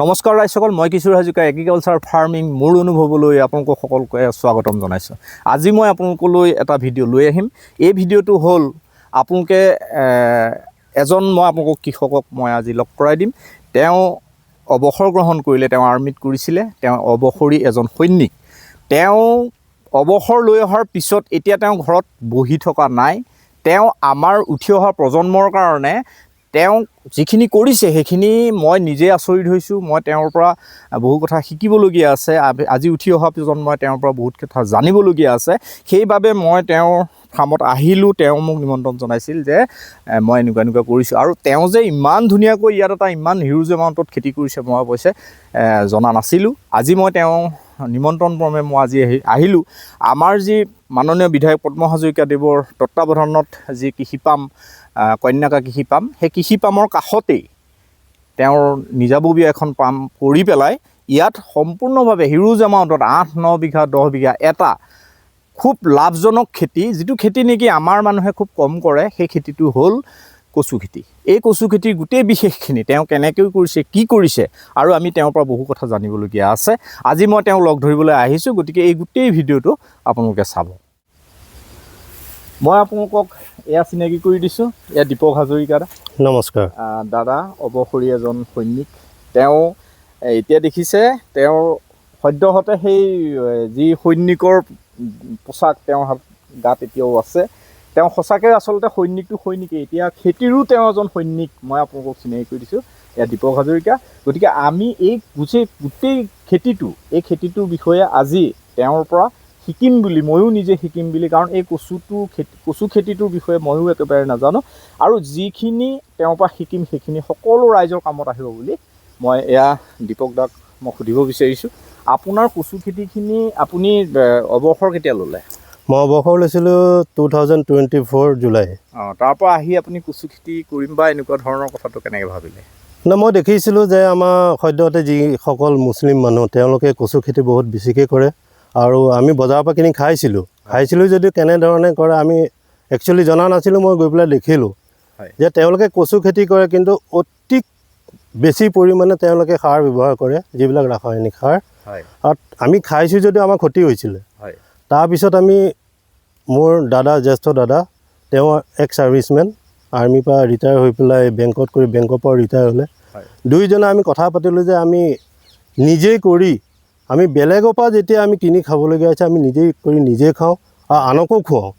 নমস্কাৰ ৰাইজসকল, মই কিশোৰ Hazarika agriculture farming মোৰ অনুভৱলৈ আপোনালোকক সকলোকে স্বাগতম জনাইছোঁ। আজি মই আপোনালোকলৈ এটা ভিডিঅ' লৈ আহিম। এই ভিডিঅ'টো হ'ল আপোনালোকে মই আপোনালোকক কৃষকক মই আজি লগ কৰাই দিম। তেওঁ অৱসৰ গ্ৰহণ কৰিলে, তেওঁ আৰ্মিত কৰিছিলে, তেওঁ অৱসৰী এজন সৈনিক। তেওঁ অৱসৰ লৈ অহাৰ পিছত এতিয়া তেওঁ ঘৰত বহি থকা নাই। তেওঁ আমাৰ উঠি অহা প্ৰজন্মৰ কাৰণে তেওঁ যিখিনি কৰিছে সেইখিনি মই নিজে আচৰিত হৈছোঁ। মই তেওঁৰ পৰা বহু কথা শিকিবলগীয়া আছে। আজি উঠি অহা প্ৰজন্মই তেওঁৰ পৰা বহুত কথা জানিবলগীয়া আছে। সেইবাবে মই তেওঁৰ ফাৰ্মত আহিলোঁ। তেওঁ মোক নিমন্ত্ৰণ জনাইছিল যে মই এনেকুৱা কৰিছোঁ, আৰু তেওঁ যে ইমান ধুনীয়াকৈ ইয়াত এটা ইমান হিউজ এমাউণ্টত খেতি কৰিছে মই অৱশ্যে জনা নাছিলোঁ। আজি মই তেওঁ নিমন্ত্ৰণক্ৰমে মই আজি আহিলোঁ। আমাৰ যি মাননীয় বিধায়ক পদ্ম হাজৰিকাদেৱৰ তত্বাৱধানত যি কৃষি পাম, কন্যাকা কৃষি পাম, সেই কৃষি পামৰ কাষতেই তেওঁৰ নিজাববীয়া এখন পাম কৰি পেলাই ইয়াত সম্পূৰ্ণভাৱে হিউজ এমাউণ্টত 8-9 বিঘা 10 বিঘা এটা খুব লাভজনক খেতি, যিটো খেতি নেকি আমাৰ মানুহে খুব কম কৰে, সেই খেতিটো হ'ল কচু খেতি। এই কচু খেতিৰ গোটেই বিশেষখিনি তেওঁ কেনেকৈ কৰিছে, কি কৰিছে, আৰু আমি তেওঁৰ পৰা বহু কথা জানিবলগীয়া আছে। আজি মই তেওঁক লগ ধৰিবলৈ আহিছোঁ, গতিকে এই গোটেই ভিডিঅ'টো আপোনালোকে চাব। মই আপোনালোকক এয়া চিনাকি কৰি দিছোঁ, এয়া দীপক হাজৰিকা। নমস্কাৰ দাদা অৱসৰী এজন সৈনিক। তেওঁ এতিয়া দেখিছে তেওঁৰ সদ্যহতে সেই যি সৈনিকৰ পোচাক তেওঁৰ গাত এতিয়াও আছে। তেওঁ সঁচাকৈ আচলতে সৈনিকটো সৈনিকেই, এতিয়া খেতিৰো তেওঁ এজন সৈনিক। মই আপোনালোকক চিনাকি কৰি দিছোঁ, এয়া দীপক হাজৰিকা। গতিকে আমি এই গোটেই খেতিটোৰ বিষয়ে আজি তেওঁৰ পৰা শিকিম বুলি, ময়ো নিজে শিকিম বুলি, কাৰণ এই কচু খেতিটোৰ বিষয়ে ময়ো একেবাৰে নাজানো, আৰু যিখিনি তেওঁৰ পৰা শিকিম সেইখিনি সকলো ৰাইজৰ কামত আহিব বুলি মই এয়া দীপক দাক মই সুধিব বিচাৰিছোঁ। আপোনাৰ কচু খেতিখিনি আপুনি অৱসৰ কেতিয়া ল'লে? মই অৱসৰ লৈছিলোঁ 2024 জুলাই। তাৰ পৰা আহি আপুনি কচু খেতি কৰিম বা এনেকুৱা ধৰণৰ কথাটো কেনেকৈ ভাবিলে? মই দেখিছিলোঁ যে আমাৰ সদ্যহতে যিসকল মুছলিম মানুহ তেওঁলোকে কচু খেতি বহুত বেছিকৈ কৰে, আৰু আমি বজাৰৰ পৰা কিনি খাইছিলোঁ যদিও কেনেধৰণে কৰে আমি একচুৱেলি জনা নাছিলোঁ। মই গৈ পেলাই দেখিলোঁ যে তেওঁলোকে কচু খেতি কৰে, কিন্তু অতি বেছি পৰিমাণে তেওঁলোকে সাৰ ব্যৱহাৰ কৰে, যিবিলাক ৰাসায়নিক সাৰ। আৰু আমি খাইছোঁ যদিও আমাৰ ক্ষতি হৈছিলে। তাৰপিছত মোৰ জ্যেষ্ঠ দাদা, তেওঁ এক্স ছাৰ্ভিচমেন, আৰ্মিৰ পৰা ৰিটায়াৰ হৈ পেলাই বেংকৰ পৰা ৰিটায়াৰ হ'লে। দুয়োজনে আমি কথা পাতিলোঁ যে আমি নিজেই কৰি, আমি বেলেগৰ পৰা যেতিয়া আমি কিনি খাবলগীয়া হৈছে, আমি নিজেই কৰি নিজেই খাওঁ আৰু আনকো খুৱাওঁ।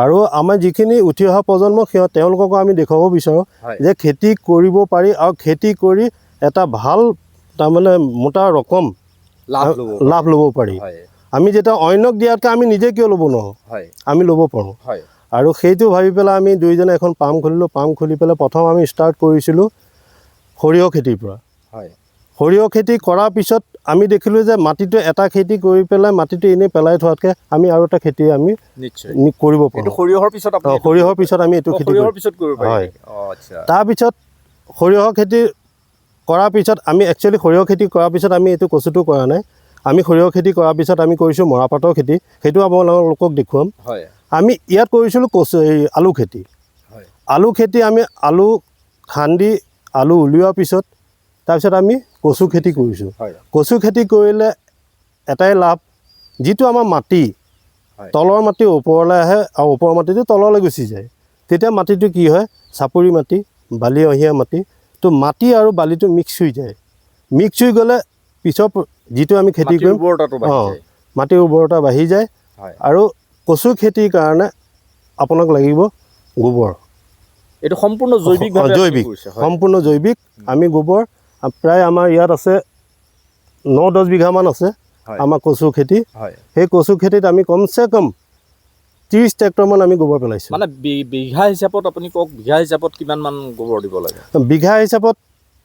আৰু আমাৰ যিখিনি উঠি অহা প্ৰজন্ম তেওঁলোককো আমি দেখুৱাব বিচাৰোঁ যে খেতি কৰিব পাৰি, আৰু খেতি কৰি এটা ভাল তাৰমানে মোটা ৰকম লাভ ল'ব পাৰি। আমি যেতিয়া অন্যক দিয়াতকৈ আমি নিজে কিয় ল'ব নোৱাৰোঁ, আমি ল'ব পাৰোঁ। আৰু সেইটো ভাবি পেলাই আমি দুয়োজনে এখন পাম খুলিলোঁ। পাম খুলি পেলাই প্ৰথম আমি ষ্টাৰ্ট কৰিছিলোঁ সৰিয়হ খেতিৰ পৰা। সৰিয়হ খেতি কৰাৰ পিছত আমি দেখিলোঁ যে মাটিটো এটা খেতি কৰি পেলাই মাটিটো এনেই পেলাই থোৱাতকৈ আমি আৰু এটা খেতি আমি কৰিব পাৰোঁ। সৰিয়হৰ পিছত আমি এইটো খেতি হয়। তাৰপিছত সৰিয়হ খেতি কৰাৰ পিছত আমি সৰিয়হ খেতি কৰাৰ পিছত আমি এইটো কচুটো কৰা নাই। আমি সৰিয়হ খেতি কৰাৰ পিছত আমি কৰিছোঁ মৰাপাটৰ খেতি, সেইটো আপোনালোকক দেখুৱাম। আমি ইয়াত কৰিছিলোঁ আলু খেতি। আলু খেতি আমি আলু খান্দি আলু উলিওৱাৰ পিছত তাৰপিছত আমি কচু খেতি কৰিছোঁ। কচু খেতি কৰিলে এটাই লাভ, যিটো আমাৰ মাটি, তলৰ মাটি ওপৰলৈ আহে আৰু ওপৰৰ মাটিটো তললৈ গুচি যায়। তেতিয়া মাটিটো কি হয়, চাপৰি মাটি, বালি অহিয়া মাটি, তো মাটি আৰু বালিটো মিক্স হৈ যায়। মিক্স হৈ গ'লে পিছত যিটো আমি খেতি কৰিম, মাটিৰ উৰ্বৰতা বাঢ়ি যায়। আৰু কচু খেতিৰ কাৰণে আপোনাক লাগিব গোবৰ। এইটো সম্পূৰ্ণ জৈৱিক, সম্পূৰ্ণ জৈৱিক। আমি গোবৰ প্ৰায় আমাৰ ইয়াত আছে 9-10 বিঘামান আছে আমাৰ কচু খেতি। সেই কচু খেতিত আমি কমচে কম 30 ট্ৰেক্টৰমান আমি গোবৰ পেলাইছোঁ। মানে বিঘা হিচাপত আপুনি কওক, বিঘা হিচাপত কিমানমান গোবৰ দিব লাগে? বিঘা হিচাপত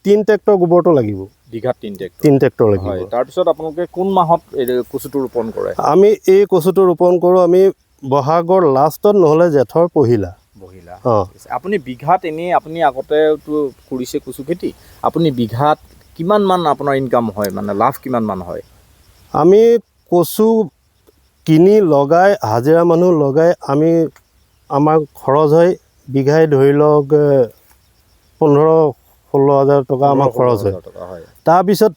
3 ট্ৰেক্টৰ গোবৰটো লাগিব। বিঘাত 3 ট্ৰেক্টৰ লাগিব। তাৰপিছত আপোনালোকে কোন মাহত এই কচুটো ৰোপণ কৰে? আমি এই কচুটো ৰোপণ কৰোঁ আমি বহাগৰ লাষ্টত, নহ'লে জেঠৰ পহিলা। আপুনি বিঘাত এনেই আপুনি আগতেতো কৰিছে কচু খেতি, আপুনি বিঘাত কিমানমান আপোনাৰ ইনকাম হয়, মানে লাভ কিমানমান হয়? আমি কচু কিনি লগাই হাজিৰা মানুহ লগাই আমাৰ খৰচ হয় বিঘাই ধৰি লওক 15 16,000 টকা আমাৰ খৰচ হয়। 16,000 টকা হয়। তাৰপিছত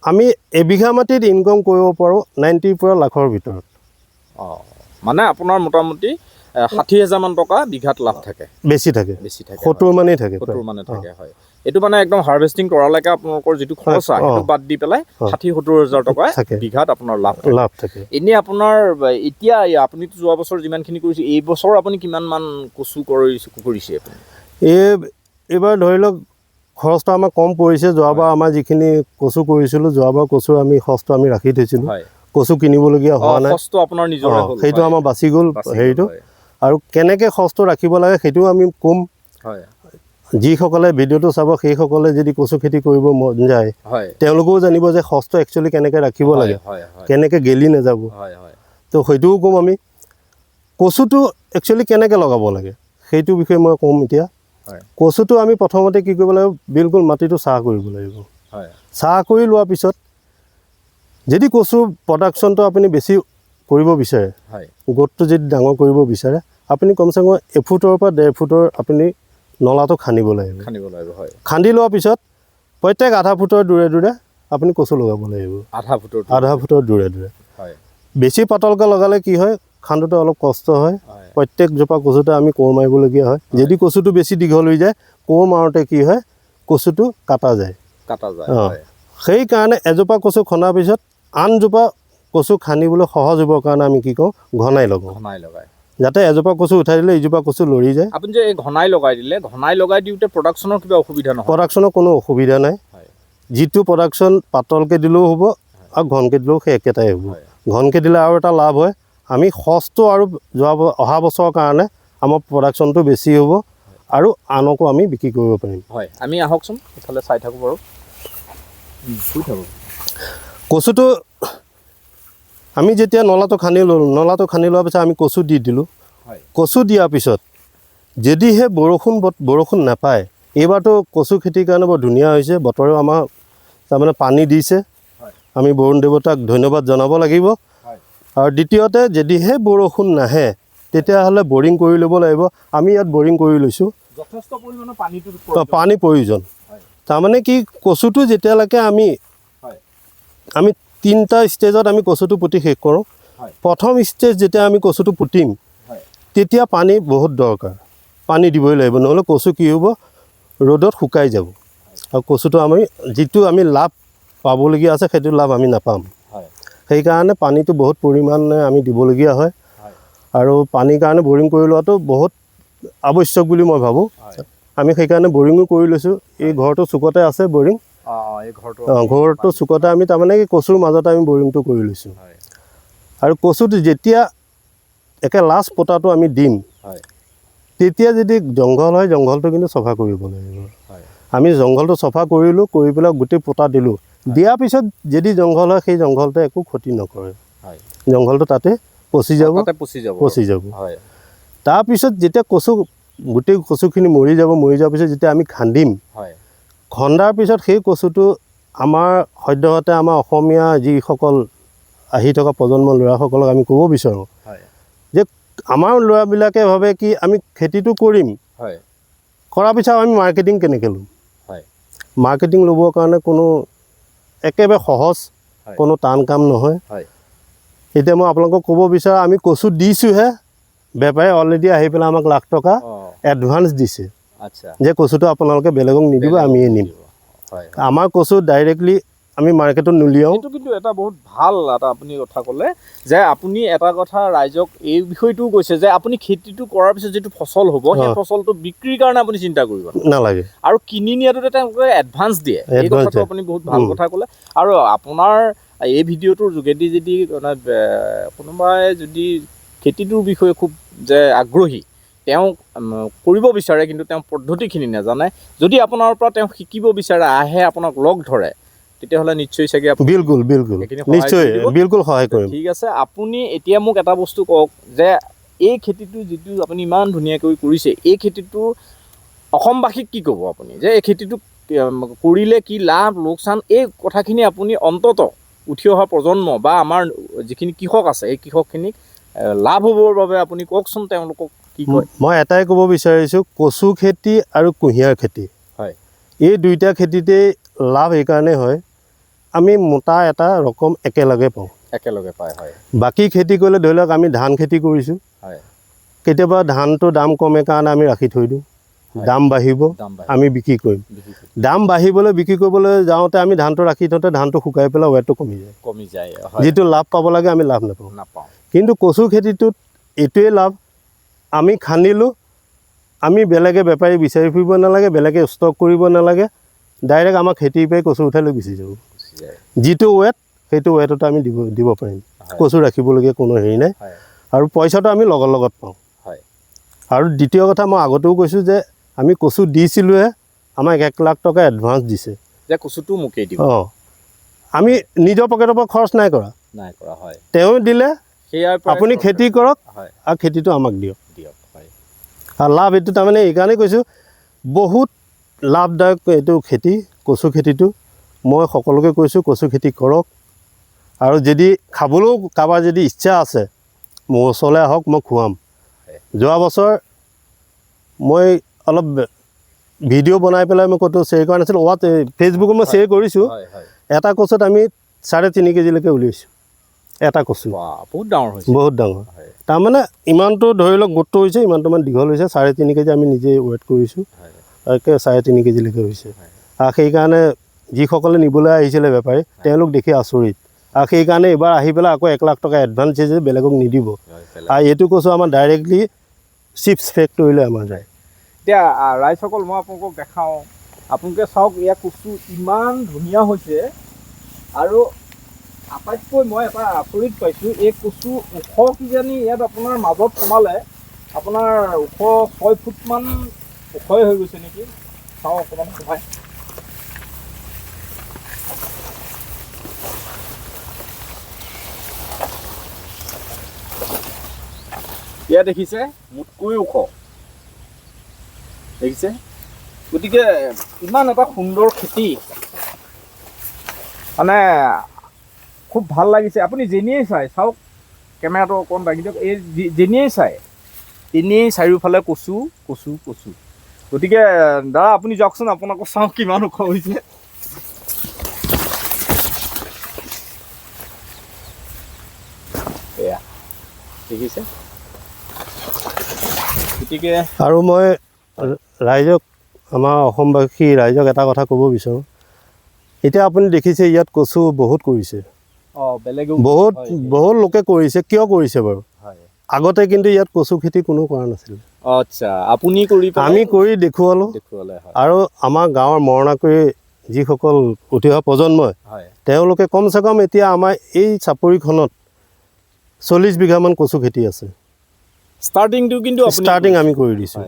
আমি এবিঘা মাটিত ইনকম কৰিব পাৰোঁ 90 পৰা লাখৰ ভিতৰত। মানে আপোনাৰ মোটামুটি 60,000 মান টকা বিঘাত লাভ থাকে। বেছি থাকে, বেছি থাকে 70 মানেই থাকে। 70 মানে থাকে হয়। এইটো মানে একদম হাৰ্ভেষ্টিং কৰালৈকে আপোনালোকৰ যিটো খৰচ হয় সেইটো বাদ দি পেলাই 60-70,000 টকা বিঘাত আপোনাৰ লাভ থাকে। এনেই আপোনাৰ এতিয়া আপুনিতো যোৱা বছৰ যিমানখিনি কৰিছে এই বছৰ আপুনি কিমান মান কচু কৰিছে আপুনি? এইবাৰ ধৰি লওক খৰচটো আমাৰ কম পৰিছে। যোৱাবাৰ আমাৰ যিখিনি কচু কৰিছিলোঁ, যোৱাবাৰ কচুৰ আমি সঁচটো আমি ৰাখি থৈছিলোঁ, কচু কিনিবলগীয়া হোৱা নাই। সঁচটো আপোনাৰ নিজৰ হ'ল, সেইটো আমাৰ বাচি গ'ল হেৰিটো। আৰু কেনেকৈ সঁচটো ৰাখিব লাগে সেইটোও আমি ক'ম। যিসকলে ভিডিঅ'টো চাব সেইসকলে যদি কচু খেতি কৰিব মন যায় তেওঁলোকেও জানিব যে সঁচটো একচুৱেলি কেনেকৈ ৰাখিব লাগে, কেনেকৈ গেলি নাযাব। তো সেইটোও ক'ম আমি। কচুটো একচুৱেলি কেনেকৈ লগাব লাগে সেইটো বিষয়ে মই ক'ম এতিয়া। কচুটো আমি প্ৰথমতে কি কৰিব লাগিব, বিলকুল মাটিটো চাহ কৰিব লাগিব। চাহ কৰি লোৱাৰ পিছত যদি কচুৰ প্ৰডাকশ্যনটো আপুনি বেছি কৰিব বিচাৰে, গোটটো যদি ডাঙৰ কৰিব বিচাৰে, আপুনি কমচে কম 1 ফুটৰ পৰা 1.5 ফুটৰ আপুনি নলাটো খান্দিব লাগিব। খান্দি লোৱাৰ পিছত প্ৰত্যেক আধা ফুটৰ দূৰে দূৰে আপুনি কচু লগাব লাগিব। আধা ফুটৰ দূৰে দূৰে। বেছি পাতলকৈ লগালে কি হয়, খান্দোতে অলপ কষ্ট হয়। প্ৰত্যেকজোপা কচুতে আমি কোৰ মাৰিবলগীয়া হয়। যদি কচুটো বেছি দীঘল হৈ যায়, কোৰ মাৰোঁতে কি হয়, কচুটো কাটা যায়। সেইকাৰণে এজোপা কচু খন্দাৰ পিছত আনজোপা কচু খান্দিবলৈ সহজ হ'বৰ কাৰণে আমি কি কৰোঁ, ঘনাই লগাওঁ। যাতে এজোপা কচু উঠাই দিলে ইজোপা কচু লৰি যায়। আপুনি যে ঘনাই লগাই দিওঁতে প্ৰডাকশ্যনৰ কিবা অসুবিধা নহয়? প্ৰডাকশ্যনৰ কোনো অসুবিধা নাই। যিটো প্ৰডাকশ্যন পাতলকৈ দিলেও হ'ব আৰু ঘনকৈ দিলেও সেই একেটাই হ'ব। ঘনকৈ দিলে আৰু এটা লাভ হয়, আমি সঁচটো আৰু অহা বছৰৰ কাৰণে আমাৰ প্ৰডাকশ্যনটো বেছি হ'ব আৰু আনকো আমি বিক্ৰী কৰিব পাৰিম। আমি আহকচোন ইফালে চাই থাকোঁ বাৰু। কচুটো আমি যেতিয়া নলাটো খান্দি ল'লোঁ, নলাটো খান্দি লোৱাৰ পিছত আমি কচু দি দিলোঁ। কচু দিয়াৰ পিছত যদিহে বৰষুণ নাপায়, এইবাৰতো কচু খেতিৰ কাৰণে বৰ ধুনীয়া হৈছে, বতৰেও আমাৰ তাৰমানে পানী দিছে। আমি বৰুণ দেৱতাক ধন্যবাদ জনাব লাগিব। আৰু দ্বিতীয়তে যদিহে বৰষুণ নাহে তেতিয়াহ'লে বৰিং কৰি ল'ব লাগিব। আমি ইয়াত বৰিং কৰি লৈছোঁ। যথেষ্ট পৰিমাণৰ পানী প্ৰয়োজন। তাৰমানে কি, কচুটো যেতিয়ালৈকে আমি 3টা ষ্টেজত আমি কচুটো পুতি শেষ কৰোঁ। প্ৰথম ষ্টেজ যেতিয়া আমি কচুটো পুতিম তেতিয়া পানী বহুত দৰকাৰ, পানী দিবই লাগিব, নহ'লে কচু কি হ'ব, ৰ'দত শুকাই যাব। আৰু কচুটো যিটো আমি লাভ পাবলগীয়া আছে সেইটো লাভ আমি নাপাম। সেইকাৰণে পানীটো বহুত পৰিমাণে আমি দিবলগীয়া হয়। আৰু পানীৰ কাৰণে বৰিং কৰি লোৱাটো বহুত আৱশ্যক বুলি মই ভাবোঁ। আমি সেইকাৰণে বৰিঙো কৰি লৈছোঁ। এই ঘৰটোৰ চুকতে আছে বৰিং। ঘৰটোৰ চুকতে আমি তাৰমানে কি কচুৰ মাজতে আমি বৰিংটো কৰি লৈছোঁ। আৰু কচুটো যেতিয়া একে লাষ্ট পোতাটো আমি দিম, তেতিয়া যদি জংঘল হয়, জংঘলটো কিন্তু চফা কৰিব লাগিব। আমি জংঘলটো চফা কৰিলোঁ, কৰি পেলাই গোটেই পোতা দিলোঁ। দিয়াৰ পিছত যদি জংঘল হয়, সেই জংঘলটোৱে একো ক্ষতি নকৰে। জংঘলটো তাতে পচি যাব। তাৰপিছত যেতিয়া গোটেই কচুখিনি মৰি যোৱাৰ পিছত যেতিয়া আমি খান্দিম, খন্দাৰ পিছত সেই কচুটো আমাৰ সদ্যহতে আমাৰ অসমীয়া যিসকল আহি থকা প্ৰজন্মৰ ল'ৰাসকলক আমি ক'ব বিচাৰোঁ যে আমাৰ ল'ৰাবিলাকে ভাবে কি আমি খেতিটো কৰিম, কৰাৰ পিছত আমি মাৰ্কেটিং কেনেকৈ ল'ম। মাৰ্কেটিং ল'বৰ কাৰণে কোনো একেবাৰে সহজ, কোনো টান কাম নহয়। এতিয়া মই আপোনালোকক ক'ব বিচাৰোঁ, আমি কচু দিছোঁহে, বেপাৰী অলৰেডি আহি পেলাই আমাক লাখ টকা এডভান্স দিছে যে কচুটো আপোনালোকে বেলেগক নিদিব, আমিয়ে নিম। আমাৰ কচু ডাইৰেক্টলি আমি মাৰ্কেটত নুলিয়াওঁ। এইটো কিন্তু এটা বহুত ভাল আপুনি কথা ক'লে যে আপুনি এটা কথা ৰাইজক এই বিষয়টোও কৈছে যে আপুনি খেতিটো কৰাৰ পিছত যিটো ফচল হ'ব, সেই ফচলটো বিক্ৰীৰ কাৰণে আপুনি চিন্তা কৰিব নালাগে। আৰু কিনি নিয়াটোতে তেওঁলোকে এডভান্স দিয়ে। এই কথাটো আপুনি বহুত ভাল কথা ক'লে। আৰু আপোনাৰ এই ভিডিঅ'টোৰ যোগেদি যদি কোনোবাই যদি খেতিটোৰ বিষয়ে খুব যে আগ্ৰহী, তেওঁ কৰিব বিচাৰে কিন্তু তেওঁ পদ্ধতিখিনি নাজানে, যদি আপোনাৰ পৰা তেওঁ শিকিব বিচাৰে, আহে আপোনাক লগ ধৰে, তেতিয়াহ'লে নিশ্চয় চাগে বিলকুল সহায় কৰিম। ঠিক আছে, আপুনি এতিয়া মোক এটা বস্তু কওক যে এই খেতিটো যিটো আপুনি ইমান ধুনীয়াকৈ কৰিছে, এই খেতিটো অসমবাসীক কি ক'ব আপুনি, যে এই খেতিটো কৰিলে কি লাভ লোকচান, এই কথাখিনি আপুনি অন্তত উঠি অহা প্ৰজন্ম বা আমাৰ যিখিনি কৃষক আছে এই কৃষকখিনিক লাভ হ'বৰ বাবে আপুনি কওকচোন তেওঁলোকক কি কয়। মই এটাই ক'ব বিচাৰিছোঁ, কচু খেতি আৰু কুঁহিয়াৰ খেতি এই দুইটা খেতিতে লাভ এইকাৰণে হয় আমি মোটা এটা ৰকম একেলগে পাওঁ একেলগে পায় হয় বাকী খেতি কৰিলে ধৰি লওক আমি ধান খেতি কৰিছোঁ হয় কেতিয়াবা ধানটো দাম কমে কাৰণে আমি ৰাখি থৈ দিওঁ দাম বাঢ়িব আমি বিক্ৰী কৰিম দাম বাঢ়িবলৈ বিক্ৰী কৰিবলৈ যাওঁতে আমি ধানটো ৰাখি থওঁতে ধানটো শুকাই পেলাই ৱেটটো কমি যায় যিটো লাভ পাব লাগে আমি লাভ নাপাওঁ কিন্তু কচু খেতিটোত এইটোৱে লাভ আমি খান্দিলোঁ আমি বেলেগে বেপাৰী বিচাৰি ফুৰিব নালাগে বেলেগে ষ্টক কৰিব নালাগে ডাইৰেক্ট আমাৰ খেতিৰ পৰাই কচু উঠাই লৈ গুচি যাব যিটো ৱেট সেইটো ৱেটতে আমি দিব পাৰিম কচু ৰাখিবলগীয়া কোনো হেৰি নাই আৰু পইচাটো আমি লগত পাওঁ আৰু দ্বিতীয় কথা মই আগতেও কৈছোঁ যে আমি কচু দিছিলোঁহে আমাক 1 লাখ টকা এডভান্স দিছে যে কচুটো মোকেই দিব অঁ আমি নিজৰ পকেটৰ পৰা খৰচ নাই কৰা হয় তেওঁ দিলে সেয়াৰ পৰা আপুনি খেতি কৰক হয় আৰু খেতিটো আমাক দিয়ক হয় আৰু লাভ এইটো তাৰমানে এইকাৰণেই কৈছোঁ বহুত লাভদায়ক এইটো খেতি কচু খেতিটো মই সকলোকে কৈছোঁ কচু খেতি কৰক আৰু যদি খাবলৈও কাৰোবাৰ যদি ইচ্ছা আছে মোৰ ওচৰলৈ আহক মই খুৱাম যোৱা বছৰ মই অলপ ভিডিঅ' বনাই পেলাই মই ক'তো শ্বেয়াৰ কৰা নাছিলোঁ ফেচবুকত মই শ্বেয়াৰ কৰিছোঁ এটা কচুত আমি 3.5 কেজিলৈকে উলিয়াইছোঁ এটা কচু বহুত ডাঙৰ হৈছে বহুত ডাঙৰ তাৰমানে ইমানটো ধৰি লওক গোটটো হৈছে ইমানটোমান দীঘল হৈছে 3.5 কেজি আমি নিজে ৱেট কৰিছোঁ একে 3.5 কেজিলৈকে হৈছে আৰু সেইকাৰণে যিসকলে নিবলৈ আহিছিলে বেপাৰী তেওঁলোক দেখি আচৰিত আৰু সেইকাৰণে এইবাৰ আহি পেলাই আকৌ 1 লাখ টকা এডভান্স দিছে বেলেগক নিদিব আৰু এইটো কচু আমাৰ ডাইৰেক্টলি চিপছ ফেক্টৰীলৈ আমাৰ যায় এতিয়া ৰাইজসকল মই আপোনালোকক দেখাওঁ আপোনালোকে চাওক ইয়াৰ কচু ইমান ধুনীয়া হৈছে আৰু আটাইতকৈ মই এটা আচৰিত পাইছোঁ এই কচু ওখ কিজানি ইয়াত আপোনাৰ মাজত সোমালে আপোনাৰ ওখ 6 ফুটমান ওখই হৈ গৈছে নেকি চাওঁ অকণমান সোমাই ইয়াত দেখিছে মোতকৈ ওখ দেখিছে গতিকে ইমান এটা সুন্দৰ খেতি মানে খুব ভাল লাগিছে আপুনি যেনিয়ে চাওক কেমেৰাটো অকণ দাঙি দিয়ক এই যেনিয়ে চাই এনেই চাৰিওফালে কচু কচু কচু গতিকে দাদা আপুনি যাওকচোন আপোনাকো চাওক কিমান ওখ হৈছে এয়া দেখিছে গতিকে আৰু মই ৰাইজক আমাৰ অসমবাসী ৰাইজক এটা কথা ক'ব বিচাৰোঁ এতিয়া আপুনি দেখিছে ইয়াত কচু বহুত কৰিছে বহুত লোকে কৰিছে কিয় কৰিছে বাৰু আগতে কিন্তু ইয়াত কচু খেতি কোনো কৰা নাছিল আচ্ছা আপুনি আমি কৰি দেখুৱালোঁ আৰু আমাৰ গাঁৱৰ মৰণা কৰি যিসকল উঠি অহা প্ৰজন্মই তেওঁলোকে কমচে কম এতিয়া আমাৰ এই চাপৰিখনত 40 বিঘামান কচু খেতি আছে ষ্টাৰ্টিং আমি কৰি দিছোঁ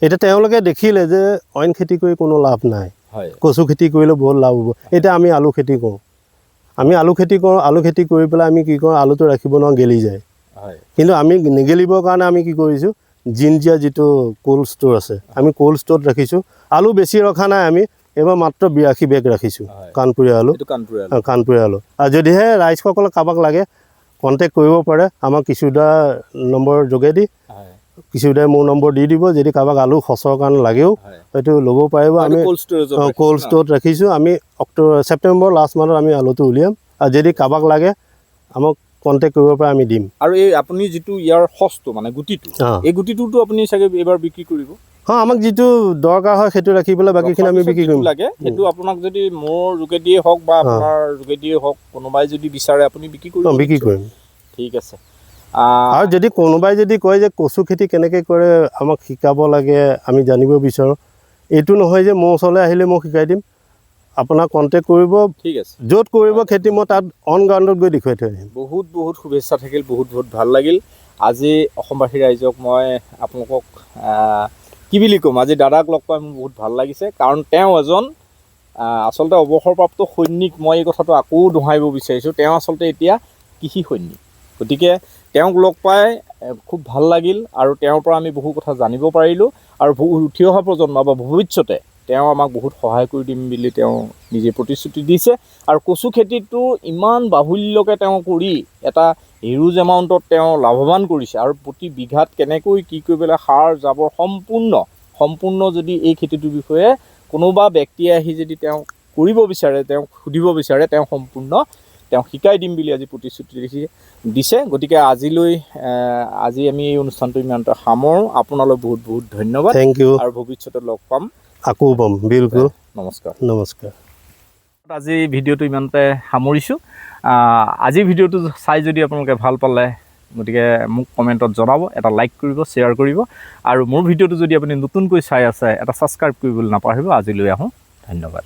এতিয়া তেওঁলোকে দেখিলে যে অইন খেতি কৰি কোনো লাভ নাই কচু খেতি কৰিলে বহুত লাভ হ'ব এতিয়া আমি আলু খেতি কৰোঁ আলু খেতি কৰি পেলাই আমি কি কৰোঁ আলুটো ৰাখিব নোৱাৰোঁ গেলি যায় কিন্তু আমি নেগেলিবৰ কাৰণে আমি কি কৰিছোঁ জিনজিয়া যিটো কোল্ড ষ্ট'ৰ আছে আমি কোল্ড ষ্ট'ৰত ৰাখিছোঁ আলু বেছি ৰখা নাই আমি এইবাৰ মাত্ৰ 82 বেগ ৰাখিছোঁ কাণপুৰীয়া আলু আৰু যদিহে ৰাইজসকলক কাৰোবাক লাগে কণ্টেক্ট কৰিব পাৰে আমাক কিছুদা নম্বৰ যোগেদি কিছুদাই মোৰ নম্বৰ দি দিব যদি কাৰোবাক আলু খচৰ কাৰণে লাগেও হয়তো ল'ব পাৰিব আমি কোল্ড ষ্ট'ৰত ৰাখিছোঁ আমি ছেপ্টেম্বৰ লাষ্ট মানত আমি আলুটো উলিয়াম আৰু যদি কাৰোবাক লাগে আমাক কণ্টেক্ট কৰিব পাৰে আমি দিম আৰু এই আপুনি যিটো ইয়াৰ সচটো মানে গুটিটো এই গুটিটোতো আপুনি চাগে এইবাৰ বিক্ৰী কৰিব আমাক যিটো দৰকাৰ হয় সেইটো ৰাখি পেলাই বাকীখিনি আমি বিক্ৰী কৰিম লাগে সেইটো আপোনাক যদি মোৰ যোগেদিয়ে হওক বা আপোনাৰ যোগেদিয়ে হওক কোনোবাই যদি বিচাৰে আপুনি বিক্ৰী কৰিম ঠিক আছে আৰু যদি কোনোবাই যদি কয় যে কচু খেতি কেনেকৈ কৰে আমাক শিকাব লাগে আমি জানিব বিচাৰোঁ এইটো নহয় যে মোৰ ওচৰলৈ আহিলে মই শিকাই দিম আপোনাক কণ্টেক্ট কৰিব ঠিক আছে য'ত কৰিব খেতি মই তাত অন গ্ৰাউণ্ডত গৈ দেখুৱাই থৈ আহিম বহুত শুভেচ্ছা থাকিল বহুত ভাল লাগিল আজি অসমবাসী ৰাইজক মই আপোনালোকক কি বুলি ক'ম আজি দাদাক লগ পাই মোৰ বহুত ভাল লাগিছে কাৰণ তেওঁ এজন আচলতে অৱসৰপ্ৰাপ্ত সৈনিক মই এই কথাটো আকৌ দোহাৰিব বিচাৰিছোঁ তেওঁ আচলতে এতিয়া কৃষি সৈনিক গতিকে তেওঁক লগ পাই খুব ভাল লাগিল আৰু তেওঁৰ পৰা আমি বহু কথা জানিব পাৰিলোঁ আৰু উঠি অহা প্ৰজন্ম বা ভৱিষ্যতে তেওঁ আমাক বহুত সহায় কৰি দিম বুলি তেওঁ নিজে প্ৰতিশ্ৰুতি দিছে আৰু কচু খেতিটো ইমান বাহুল্যকৈ তেওঁ কৰি এটা হিউজ এমাউণ্টত তেওঁ লাভৱান কৰিছে আৰু প্ৰতি বিঘাত কেনেকৈ কি কৰি পেলাই সাৰ জাবৰ সম্পূৰ্ণ যদি এই খেতিটোৰ বিষয়ে কোনোবা ব্যক্তিয়ে আহি যদি তেওঁ কৰিব বিচাৰে, তেওঁক সুধিব বিচাৰে, তেওঁ সম্পূৰ্ণ তেওঁ শিকাই দিম বুলি আজি প্ৰতিশ্ৰুতি দিছে। গতিকে আজি আমি এই অনুষ্ঠানটো ইমানতে সামৰোঁ। আপোনালৈ বহুত বহুত ধন্যবাদ। Thank you. আৰু ভৱিষ্যতে লগ পাম। আকৌ পাম, বিলকুল। নমস্কাৰ। নমস্কাৰ। আজি ভিডিঅ'টো ইমানতে সামৰিছোঁ। আজি ভিডিঅ'টো চাই যদি আপোনালোকে ভাল পালে, গতিকে মোক কমেণ্টত জনাব, এটা লাইক কৰিব, শ্বেয়াৰ কৰিব, আৰু মোৰ ভিডিঅ'টো যদি আপুনি নতুনকৈ চাই আছে, এটা ছাবস্ক্ৰাইব কৰিবলৈ নাপাহৰিব। আজিলৈ আহোঁ, ধন্যবাদ।